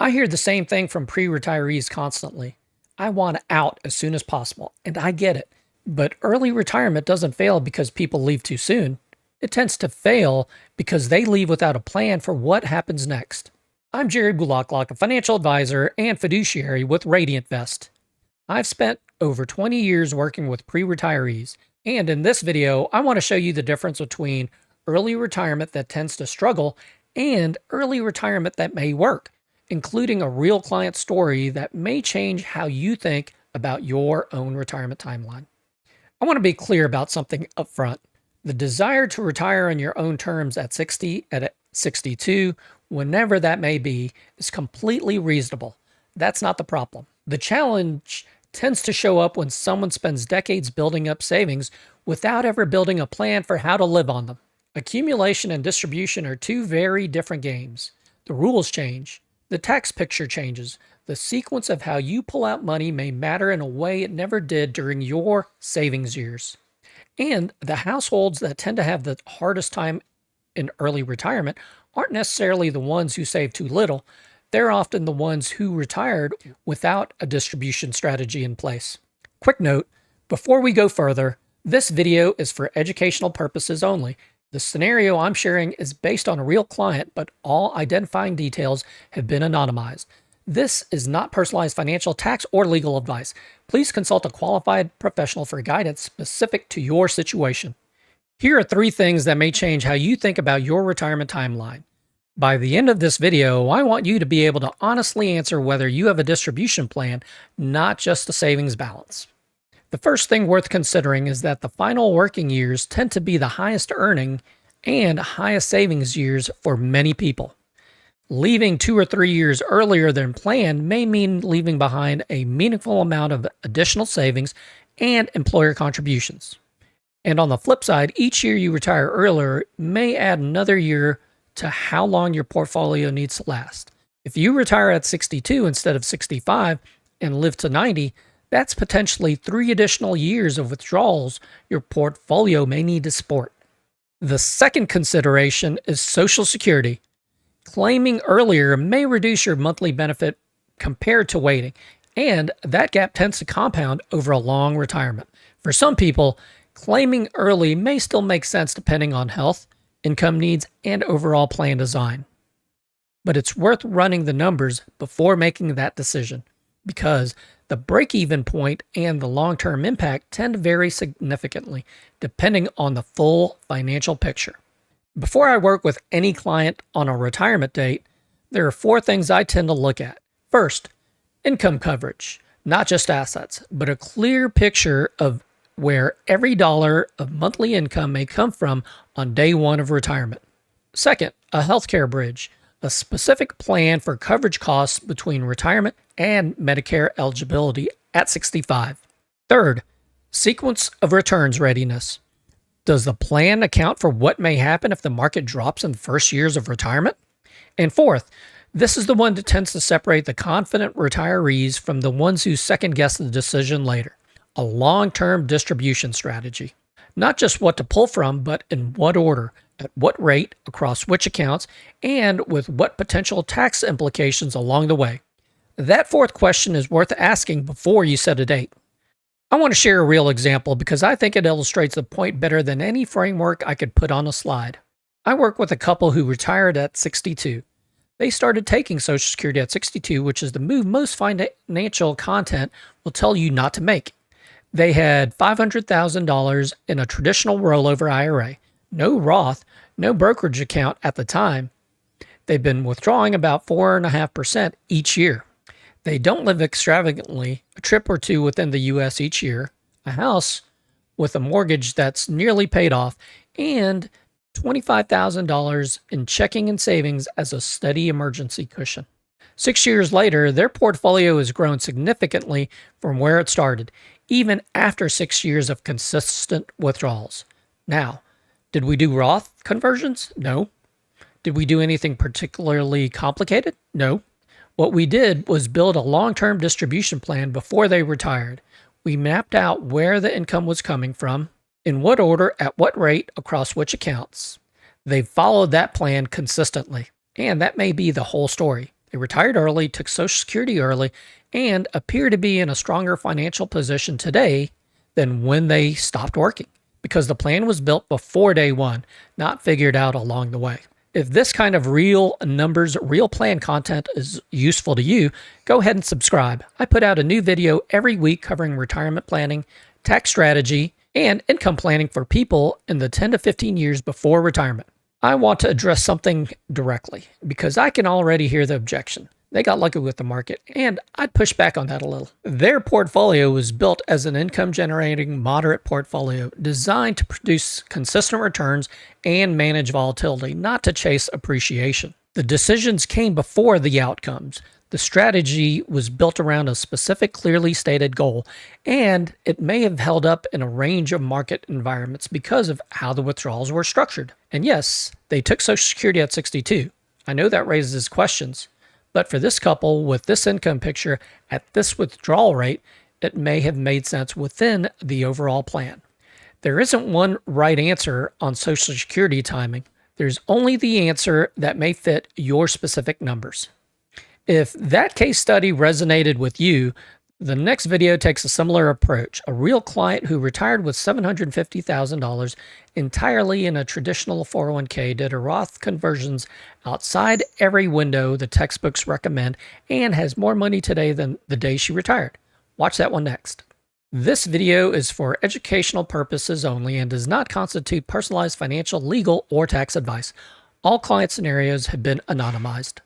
I hear the same thing from pre-retirees constantly. I want out as soon as possible, and I get it. But early retirement doesn't fail because people leave too soon. It tends to fail because they leave without a plan for what happens next. I'm Jerry Bullock, a financial advisor and fiduciary with Radiant Vest. I've spent over 20 years working with pre-retirees, and in this video, I want to show you the difference between early retirement that tends to struggle and early retirement that may work, including a real client story that may change how you think about your own retirement timeline. I want to be clear about something up front. The desire to retire on your own terms at 60, at 62, whenever that may be, is completely reasonable. That's not the problem. The challenge tends to show up when someone spends decades building up savings without ever building a plan for how to live on them. Accumulation and distribution are two very different games. The rules change. The tax picture changes. The sequence of how you pull out money may matter in a way it never did during your savings years. And the households that tend to have the hardest time in early retirement aren't necessarily the ones who save too little. They're often the ones who retired without a distribution strategy in place. Quick note, before we go further, this video is for educational purposes only. The scenario I'm sharing is based on a real client, but all identifying details have been anonymized. This is not personalized financial, tax, or legal advice. Please consult a qualified professional for guidance specific to your situation. Here are 3 things that may change how you think about your retirement timeline. By the end of this video, I want you to be able to honestly answer whether you have a distribution plan, not just a savings balance. The first thing worth considering is that the final working years tend to be the highest earning and highest savings years for many people. Leaving 2 or 3 years earlier than planned may mean leaving behind a meaningful amount of additional savings and employer contributions. And on the flip side, each year you retire earlier may add another year to how long your portfolio needs to last. If you retire at 62 instead of 65 and live to 90, that's potentially 3 additional years of withdrawals your portfolio may need to support. The second consideration is Social Security. Claiming earlier may reduce your monthly benefit compared to waiting, and that gap tends to compound over a long retirement. For some people, claiming early may still make sense depending on health, income needs, and overall plan design. But it's worth running the numbers before making that decision, because the break-even point and the long-term impact tend to vary significantly depending on the full financial picture. Before I work with any client on a retirement date, there are 4 things I tend to look at. First, income coverage, not just assets, but a clear picture of where every dollar of monthly income may come from on day 1 of retirement. Second, a healthcare bridge, a specific plan for coverage costs between retirement and Medicare eligibility at 65. Third, sequence of returns readiness. Does the plan account for what may happen if the market drops in the first years of retirement? And fourth, this is the one that tends to separate the confident retirees from the ones who second guess the decision later. A long-term distribution strategy. Not just what to pull from, but in what order, at what rate, across which accounts, and with what potential tax implications along the way. That fourth question is worth asking before you set a date. I want to share a real example because I think it illustrates the point better than any framework I could put on a slide. I work with a couple who retired at 62. They started taking Social Security at 62, which is the move most financial content will tell you not to make. They had $500,000 in a traditional rollover IRA, no Roth, no brokerage account at the time. They've been withdrawing about 4.5% each year. They don't live extravagantly, a trip or 2 within the U.S. each year, a house with a mortgage that's nearly paid off, and $25,000 in checking and savings as a steady emergency cushion. 6 years later, their portfolio has grown significantly from where it started, even after 6 years of consistent withdrawals. Now, did we do Roth conversions? No. Did we do anything particularly complicated? No. What we did was build a long-term distribution plan before they retired. We mapped out where the income was coming from, in what order, at what rate, across which accounts. They've followed that plan consistently, and that may be the whole story. They retired early, took Social Security early, and appear to be in a stronger financial position today than when they stopped working because the plan was built before day one, not figured out along the way. If this kind of real numbers, real plan content is useful to you, go ahead and subscribe. I put out a new video every week covering retirement planning, tax strategy, and income planning for people in the 10 to 15 years before retirement. I want to address something directly because I can already hear the objection. They got lucky with the market, and I'd push back on that a little. Their portfolio was built as an income-generating, moderate portfolio designed to produce consistent returns and manage volatility, not to chase appreciation. The decisions came before the outcomes. The strategy was built around a specific, clearly stated goal, and it may have held up in a range of market environments because of how the withdrawals were structured. And yes, they took Social Security at 62. I know that raises questions. But for this couple with this income picture at this withdrawal rate, it may have made sense within the overall plan. There isn't one right answer on Social Security timing. There's only the answer that may fit your specific numbers. If that case study resonated with you, the next video takes a similar approach. A real client who retired with $750,000 entirely in a traditional 401k did a Roth conversions outside every window the textbooks recommend and has more money today than the day she retired. Watch that one next. This video is for educational purposes only and does not constitute personalized financial, legal, or tax advice. All client scenarios have been anonymized.